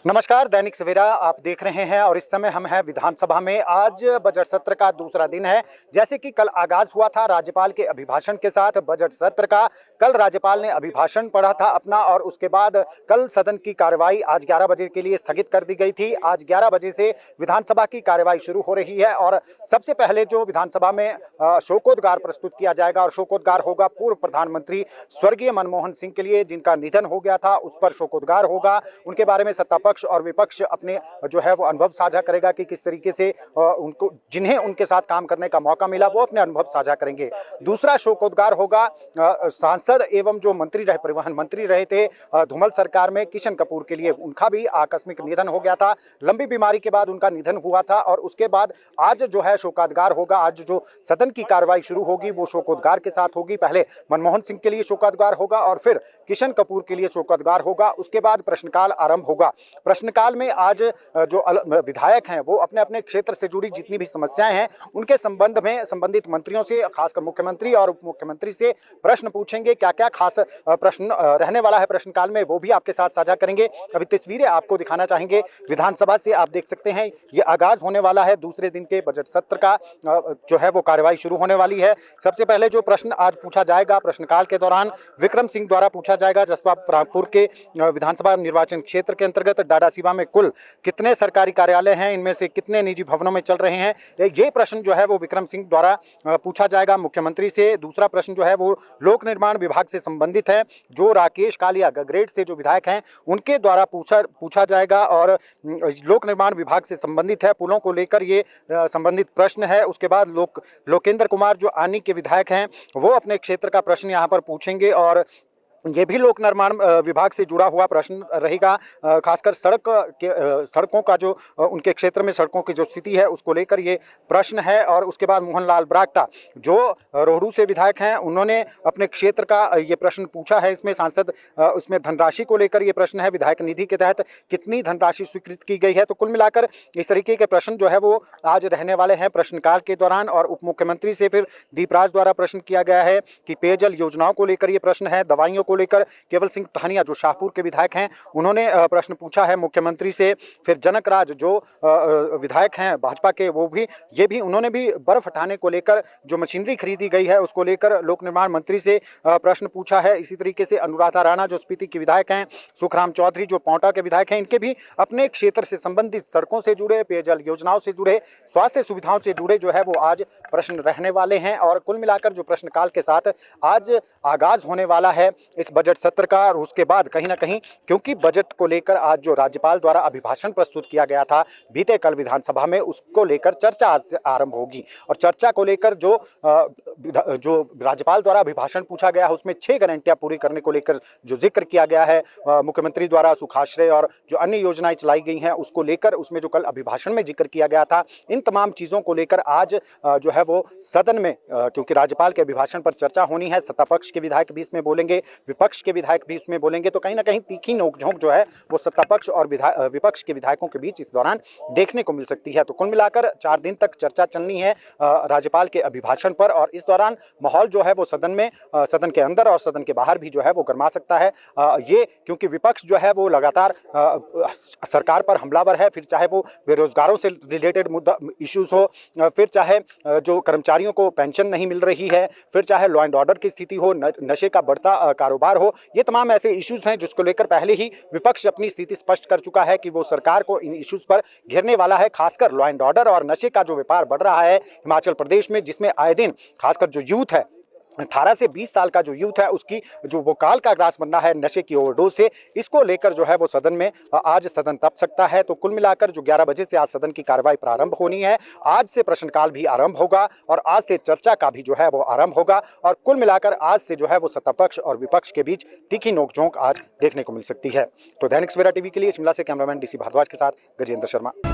नमस्कार, दैनिक सवेरा आप देख रहे हैं और इस समय हम हैं विधानसभा में। आज बजट सत्र का दूसरा दिन है। जैसे कि कल आगाज हुआ था राज्यपाल के अभिभाषण के साथ बजट सत्र का। कल राज्यपाल ने अभिभाषण पढ़ा था अपना और उसके बाद कल सदन की कार्यवाही आज 11 बजे के लिए स्थगित कर दी गई थी। आज 11 बजे से विधानसभा की कार्यवाही शुरू हो रही है और सबसे पहले जो विधानसभा में शोकोद्गार प्रस्तुत किया जाएगा और शोकोद्गार होगा पूर्व प्रधानमंत्री स्वर्गीय मनमोहन सिंह के लिए, जिनका निधन हो गया था, उस पर शोकोद्गार होगा। उनके बारे में सत्ता पक्ष और विपक्ष अपने जो है वो अनुभव साझा करेगा कि किस तरीके से उनको जिन्हें उनके साथ काम करने का मौका मिला वो अपने अनुभव साझा करेंगे। दूसरा शोकोद्गार होगा सांसद एवं जो मंत्री रहे, परिवहन मंत्री रहे थे धूमल सरकार में, किशन कपूर के लिए। उनका भी आकस्मिक निधन हो गया था, लंबी बीमारी के बाद उनका निधन हुआ था और उसके बाद आज जो है शोकोद्गार होगा। आज जो सदन की कार्रवाई शुरू होगी वो शोकोद्गार के साथ होगी। पहले मनमोहन सिंह के लिए शोकोद्गार होगा और फिर किशन कपूर के लिए शोकोद्गार होगा। उसके बाद प्रश्नकाल आरंभ होगा। प्रश्नकाल में आज जो विधायक हैं वो अपने अपने क्षेत्र से जुड़ी जितनी भी समस्याएं हैं उनके संबंध में संबंधित मंत्रियों से, खासकर मुख्यमंत्री और उप मुख्यमंत्री से प्रश्न पूछेंगे। क्या क्या खास प्रश्न रहने वाला है प्रश्नकाल में वो भी आपके साथ साझा करेंगे। अभी तस्वीरें आपको दिखाना चाहेंगे विधानसभा से। आप देख सकते हैं ये आगाज होने वाला है दूसरे दिन के बजट सत्र का, जो है वो कार्यवाही शुरू होने वाली है। सबसे पहले जो प्रश्न आज पूछा जाएगा प्रश्नकाल के दौरान विक्रम सिंह द्वारा पूछा जाएगा। जसपा रामपुर के विधानसभा निर्वाचन क्षेत्र के अंतर्गत डाडासीबा में कुल कितने सरकारी कार्यालय हैं, इनमें से कितने निजी भवनों में चल रहे हैं, ये प्रश्न जो है वो विक्रम सिंह द्वारा पूछा जाएगा मुख्यमंत्री से। दूसरा प्रश्न जो है वो लोक निर्माण विभाग से संबंधित है, जो राकेश कालिया गगरेट से जो विधायक हैं उनके द्वारा पूछा जाएगा और लोक निर्माण विभाग से संबंधित है, पुलों को लेकर ये संबंधित प्रश्न है। उसके बाद लोकेंद्र कुमार जो आनी के विधायक हैं वो अपने क्षेत्र का प्रश्न यहाँ पर पूछेंगे और ये भी लोक निर्माण विभाग से जुड़ा हुआ प्रश्न रहेगा। खासकर सड़कों का जो उनके क्षेत्र में सड़कों की जो स्थिति है उसको लेकर ये प्रश्न है। और उसके बाद मोहनलाल ब्राक्टा जो रोहडू से विधायक हैं उन्होंने अपने क्षेत्र का ये प्रश्न पूछा है। इसमें सांसद उसमें धनराशि को लेकर ये प्रश्न है, विधायक निधि के तहत कितनी धनराशि स्वीकृत की गई है। तो कुल मिलाकर इस तरीके के प्रश्न जो है वो आज रहने वाले हैं प्रश्नकाल के दौरान। और उप मुख्यमंत्री से फिर दीपराज द्वारा प्रश्न किया गया है कि पेयजल योजनाओं को लेकर ये प्रश्न है। दवाइयों को लेकर केवल सिंह टहनिया जो शाहपुर के विधायक हैं उन्होंने प्रश्न पूछा है मुख्यमंत्री से। फिर जनक राज जो विधायक हैं भाजपा के, वो भी उन्होंने भी बर्फ हटाने को लेकर जो मशीनरी खरीदी गई है उसको लेकर लोक निर्माण मंत्री से प्रश्न पूछा है। इसी तरीके से अनुराधा राणा जो स्पीति के विधायक हैं, सुखराम चौधरी जो पांवटा के विधायक हैं, इनके भी अपने क्षेत्र से संबंधित सड़कों से जुड़े, पेयजल योजनाओं से जुड़े, स्वास्थ्य सुविधाओं से जुड़े जो है वो आज प्रश्न रहने वाले हैं। और कुल मिलाकर जो प्रश्नकाल के साथ आज आगाज होने वाला है इस बजट सत्र का। और उसके बाद कहीं ना कहीं क्योंकि बजट को लेकर आज जो राज्यपाल द्वारा अभिभाषण प्रस्तुत किया गया था बीते कल विधानसभा में, उसको लेकर चर्चा आज से आरंभ होगी। और चर्चा को लेकर जो राज्यपाल द्वारा अभिभाषण पूछा गया है उसमें 6 गारंटियां पूरी करने को लेकर जो जिक्र किया गया है मुख्यमंत्री द्वारा, सुखाश्रय और जो अन्य योजनाएं चलाई गई हैं उसको लेकर, उसमें जो कल अभिभाषण में जिक्र किया गया था, इन तमाम चीजों को लेकर आज जो है वो सदन में, क्योंकि राज्यपाल के अभिभाषण पर चर्चा होनी है, सत्ता पक्ष के विधायक भी इसमें बोलेंगे, विपक्ष के विधायक भी इसमें बोलेंगे, तो कहीं ना कहीं तीखी नोकझोंक जो है वो सत्ता पक्ष और विपक्ष के विधायकों के बीच इस दौरान देखने को मिल सकती है। तो कुल मिलाकर 4 दिन तक चर्चा चलनी है राज्यपाल के अभिभाषण पर। और इस दौरान माहौल जो है वो सदन के अंदर और सदन के बाहर भी जो है वो गर्मा सकता है। ये क्योंकि विपक्ष जो है वो लगातार सरकार पर हमलावर है, फिर चाहे वो बेरोजगारों से रिलेटेड मुद्दा इश्यूज हो, फिर चाहे जो कर्मचारियों को पेंशन नहीं मिल रही है, फिर चाहे लॉ एंड ऑर्डर की स्थिति हो, नशे का बढ़ता कारोबार हो, ये तमाम ऐसे इश्यूज हैं जिसको लेकर पहले ही विपक्ष अपनी स्थिति स्पष्ट कर चुका है कि वो सरकार को इन इश्यूज पर घेरने वाला है। खासकर लॉ एंड ऑर्डर और नशे का जो व्यापार बढ़ रहा है हिमाचल प्रदेश में, जिसमें आए दिन खासकर जो यूथ है 18 से 20 साल का जो यूथ है उसकी जो वो काल का ग्रास बनना है नशे की ओवरडोज से, इसको लेकर जो है वो सदन में आज सदन तप सकता है। तो कुल मिलाकर जो 11 बजे से आज सदन की कार्रवाई प्रारंभ होनी है, आज से प्रश्नकाल भी आरंभ होगा और आज से चर्चा का भी जो है वो आरंभ होगा। और कुल मिलाकर आज से जो है वो सत्ता पक्ष और विपक्ष के बीच तीखी नोकझोंक आज देखने को मिल सकती है। तो दैनिक सवेरा टीवी के लिए शिमला से कैमरामैन DC भारद्वाज के साथ गजेंद्र शर्मा।